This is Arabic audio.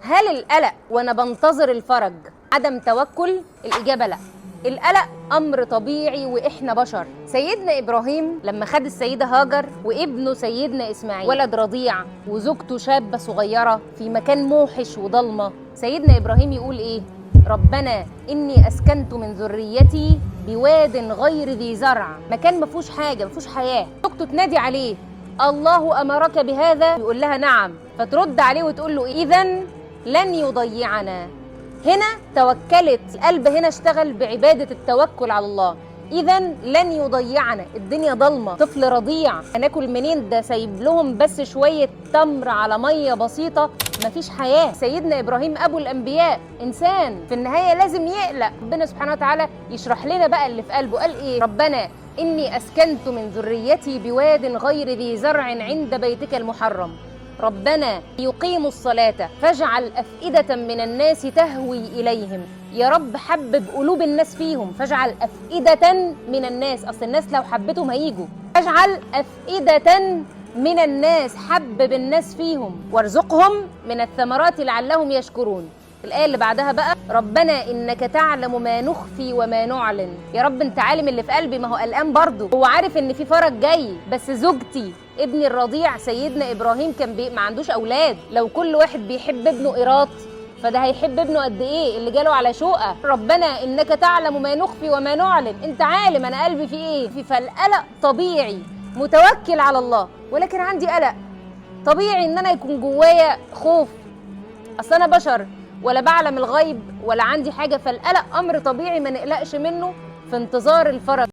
هل القلق وانا بنتظر الفرج عدم توكل؟ الاجابه لا. القلق امر طبيعي واحنا بشر. سيدنا ابراهيم لما خد السيده هاجر وابنه سيدنا اسماعيل ولد رضيع وزوجته شابه صغيره في مكان موحش وضلمه، سيدنا ابراهيم يقول ايه؟ ربنا اني اسكنت من ذريتي بواد غير ذي زرع، مكان ما فيهوش حاجه، ما فيهوش حياه. زوجته تنادي عليه الله امرك بهذا؟ يقول لها نعم، فترد عليه وتقول له اذا لن يضيعنا. هنا توكلت، القلب هنا اشتغل بعبادة التوكل على الله. إذا لن يضيعنا، الدنيا ضلمة، طفل رضيع هناكل منين؟ ده سايب لهم بس شوية تمر على مية بسيطة، مفيش حياة. سيدنا إبراهيم أبو الأنبياء إنسان في النهاية لازم يقلق. ربنا سبحانه وتعالى يشرح لنا بقى اللي في قلبه. قال إيه؟ ربنا إني أسكنت من ذريتي بواد غير ذي زرع عند بيتك المحرم ربنا يقيموا الصلاة فاجعل أفئدة من الناس تهوي إليهم. يا رب حبب قلوب الناس فيهم، فاجعل أفئدة من الناس، أصل الناس لو حبتهم هيجوا. فاجعل أفئدة من الناس، حبب الناس فيهم، وارزقهم من الثمرات لعلهم يشكرون. الآية اللي بعدها بقى ربنا إنك تعلم ما نخفي وما نعلن. يا رب أنت عالم اللي في قلبي، ما هو قلقان برضه، هو عارف إن في فرج جاي، بس زوجتي ابني الرضيع سيدنا إبراهيم كان ما عندوش أولاد، لو كل واحد بيحب ابنه قيراط فده هيحب ابنه قد إيه اللي جاله على شقة. ربنا إنك تعلم ما نخفي وما نعلن، أنت عالم أنا قلبي فيه إيه. فالقلق طبيعي، متوكل على الله، ولكن عندي قلق طبيعي إن أنا يكون جوايا خوف، أصل أنا بشر ولا بعلم الغيب ولا عندي حاجة. فالقلق أمر طبيعي ما نقلقش منه في انتظار الفرج.